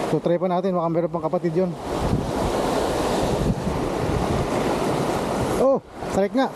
So try pa natin, baka meron pang kapatid yun. Oh, sarik nga.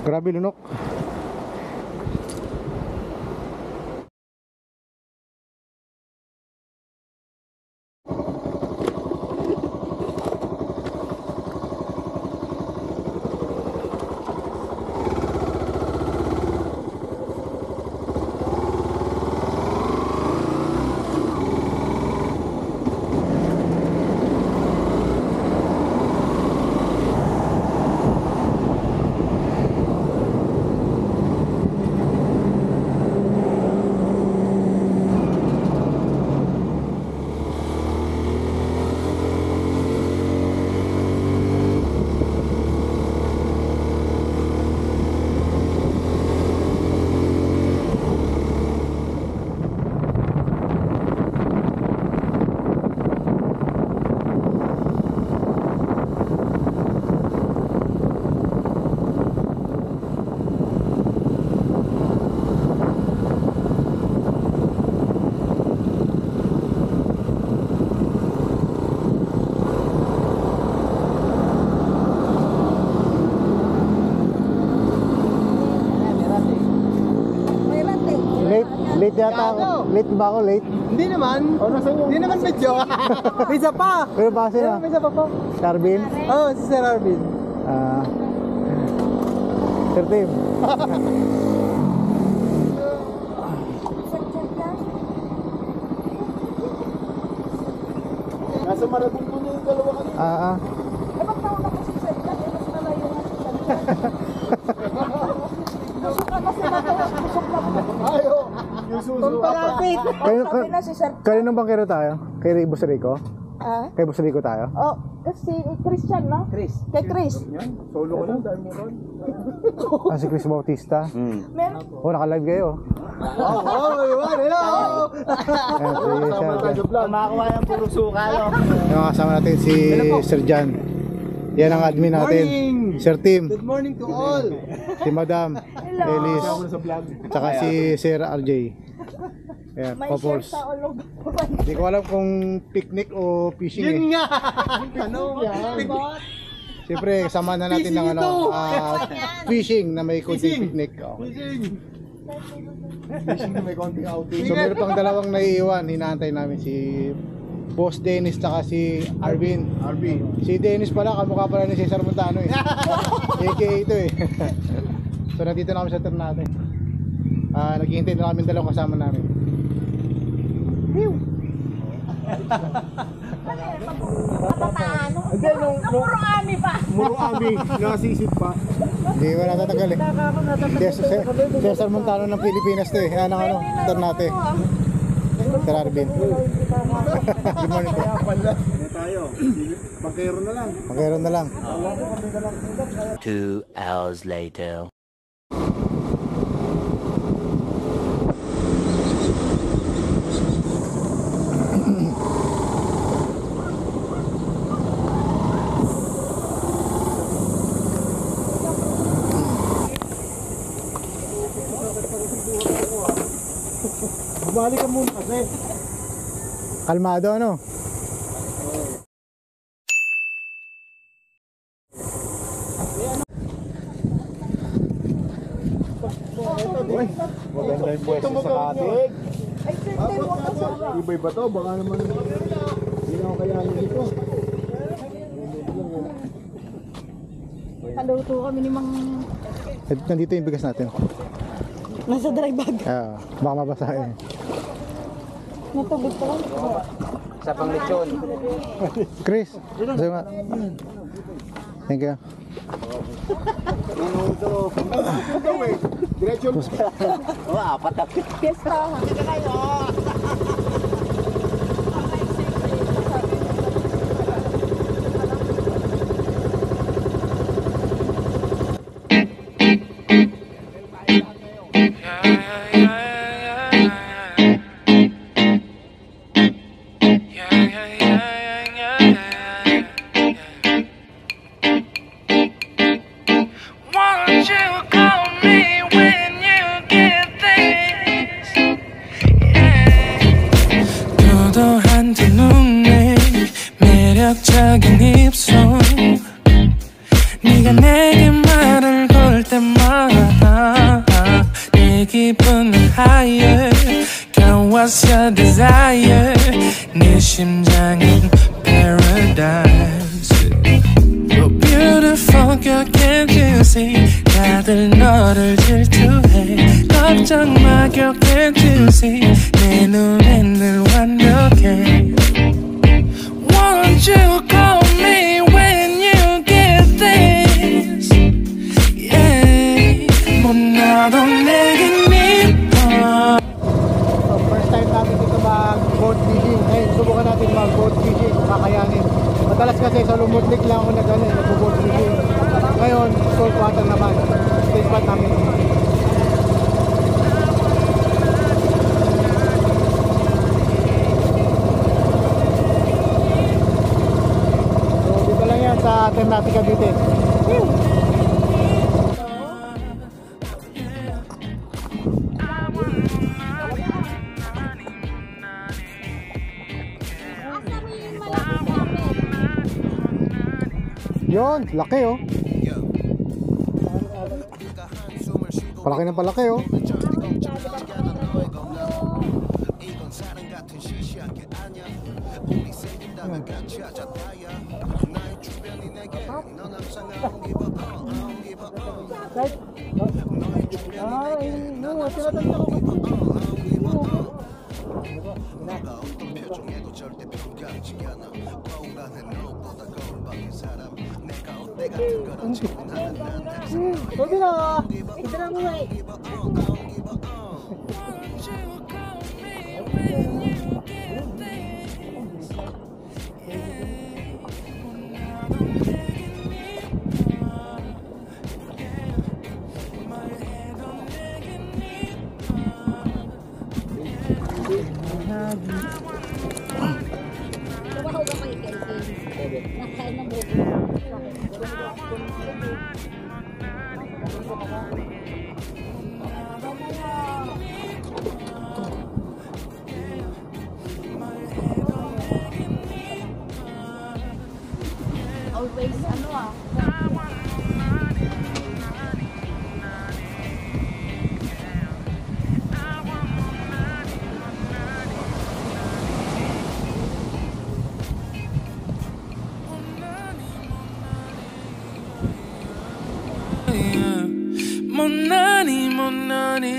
Grabe lunok. Late yata ako. Late ba ako? Late? Hindi naman. Hindi naman medyo. Isa pa. Pero ba sila? Isa pa po. Carbin? Oo, si Sir Arvin. Sir Tim. Nasa Marabong po yung dalawa kanina. Eh, magtaon ako si Sir Jack, mas malayo nga si Sir Jack. Busok ka kasi matawa, busok na po. Ayo. Yung suso. Palapit. Sabi na si Sir Jack. Kanino bang kero tayo? Kay Boss Rico? Kay Boss Rico tayo? Oh, kasi Christian na? Chris. Kay Chris. Solo ko lang, dahil mo ron. Si Chris Bautista. Meron. Oh, naka-live kayo. Iwan, hello! Sama tayo sa vlog. Makakuha ng puro suka, no? Yung kasama natin si Sir Jan. Yan ang admin natin. Morning! Sir Tim. Good morning to all! Si Madam. Elis. Tsaka si Sir RJ. Ayan, May Popols. share sa ulog. Hindi ko alam kung picnic o fishing eh. Yun nga! Tanong yan! Siyempre, kasama na natin ng fishing na may konting picnic. Fishing! Fishing na may konting outing. So meron pang dalawang naiiwan. Hinaantay namin si Boss Dennis tsaka si Arvin. Si Dennis pala, kamukha pala ni Cesar Montano eh. AKA ito eh. So nandito na kami sa turn natin. Naghihintay na kami dalawang kasama namin. Matataano. Hindi, Puro ami pa. Muro ami, nasisid pa. Hindi mo natatagal eh. Cesar Montano ng Pilipinas to eh. Yan ang turn natin. Sir Arvin. Good morning po. Hindi tayo. Bangkero na lang. Magkaroon na lang. 2 hours later. Bumalik ka muna kasi. Kalmado ano? Maganda yung pwesto sa katig. Ay, Sir Tim, huwag ka sa. Iba-iba to, baka naman hindi na ako kayanin dito. Kaluto kami ni Mang... Nandito yung bigas natin. Nasa dry bag. Baka mabasa eh. Natubig pa lang. Sa panglitsyon. Chris, gusto nga. Thank you. Diretso. apat na. Fiesta. Won't you call me when you get this? Yeah. 빨간 두 눈에 매력적인 입술 네가 내게 말을 걸 때마다 내 기분은 higher Girl what's your desire 네 심장은 paradise Oh beautiful girl can't you see 다들 너를 질투해 걱정 마 girl can't you see 내 눈엔 늘 완벽해 Won't you call me when you get this Yeah 뭐 나도 내겐 미워 So, first time namin dito mag-boat fishing. Ngayon, subukan natin mag-boat fishing kung kakayanin. Madalas kasi sa Lumutlik lang ako nag-boat fishing. Ngayon, salt water naman. Stay spot namin. So, dito lang yan sa Ternate Cavite. Yun, laki oh. Palaki ng palaki oh. Pwede na. Idra mo eh. Trabaho ka kay Kelvin. Nakain ng buko. Always ano ah. Monani, monani,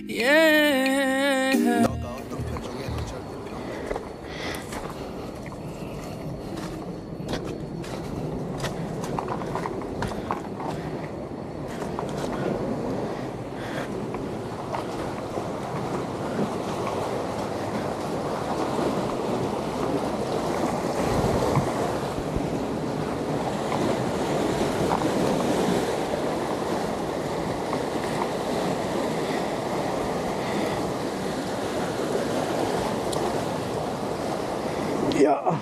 yeah. Yeah.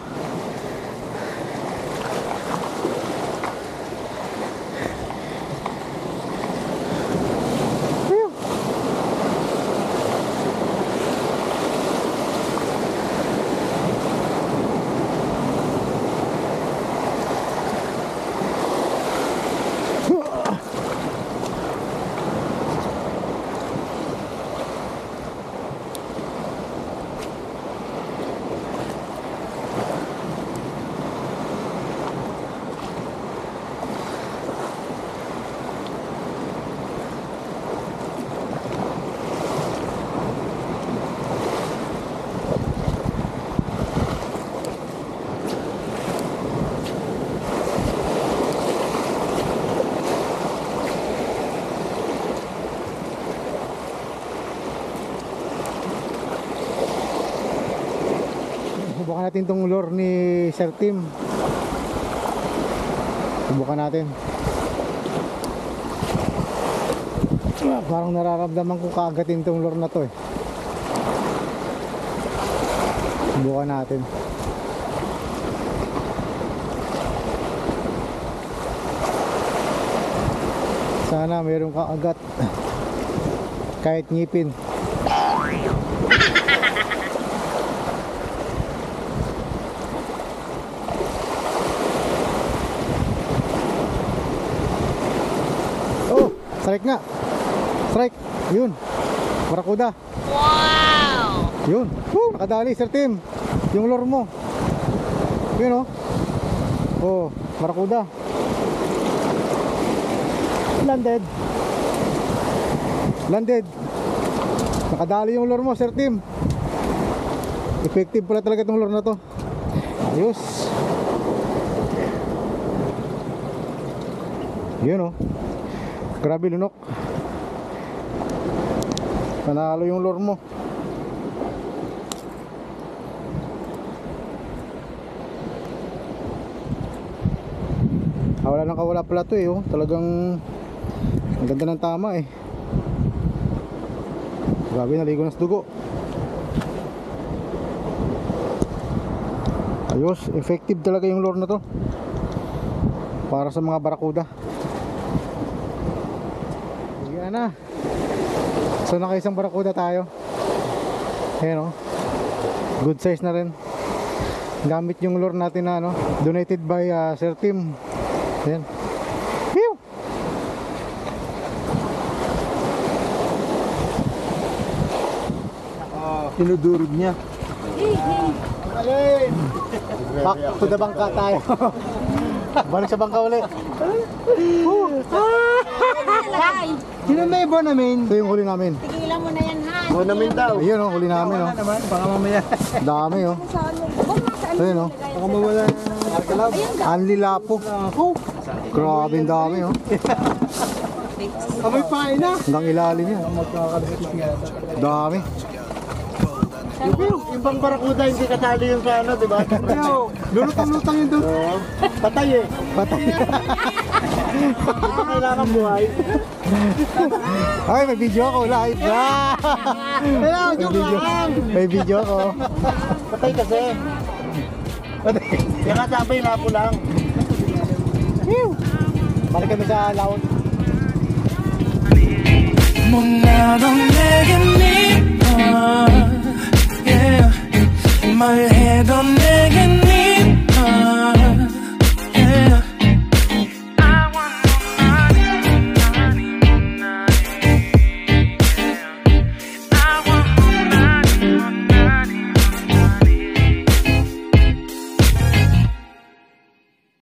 Subukan natin tong lure ni Sir Tim. Subukan natin. Parang nararamdaman ko kaagatin tong lure na to eh. Subukan natin. Sana mayroong kaagat. Kahit ngipin. Strike nga. Strike. Yun. Barakuda. Wow! Yun. Woo! Nakadali, Sir Tim. Yung lure mo. Yun, oh. Oh, barakuda. Landed. Landed. Nakadali yung lure mo, Sir Tim. Effective pala talaga itong lure na to. Ayos. Yun, oh. Grabe lunok. Panalo yung lure mo. Wala nang kawala pala to eh, oh. Talagang ang ganda ng tama eh. Grabe, naligo na sa dugo. Ayos, effective talaga yung lure na to para sa mga barakuda. Yan na. So nakaisang barakuda tayo. Ayan, oh. Good size na rin. Gamit yung lure natin na donated by Sir Tim. Ayan. Pew! Tinudurog niya. Alin! Back to the bangka tayo. Balik sa bangka ulit. Sino may iba namin? Ito yung huli namin. Tigilan mo na yan, ha? Iba namin daw. Ayun, oh, huli namin, oh. naman, baka mamaya. Dami, oh. Saan mo? Huwag mo saan mo Ayun, oh. nilagay. Baka mawala ng alkalab. Anli lapo. Grabe ang dami, oh. Amoy pain na. Hanggang ilalim yan. Magkakalimutin nga. Dami. Yung bang barakuda hindi kasali yung sa ano, di ba? Lulutang-lutang yun doon. Patay eh. Patay. Kailangan buhay. Ay, may video ako live. Kailangan joke lang. May video ako. Patay kasi. Patay. Kaya kasabay lapo lang. Balik kami sa laot. 못나던 내게 네가 yeah. My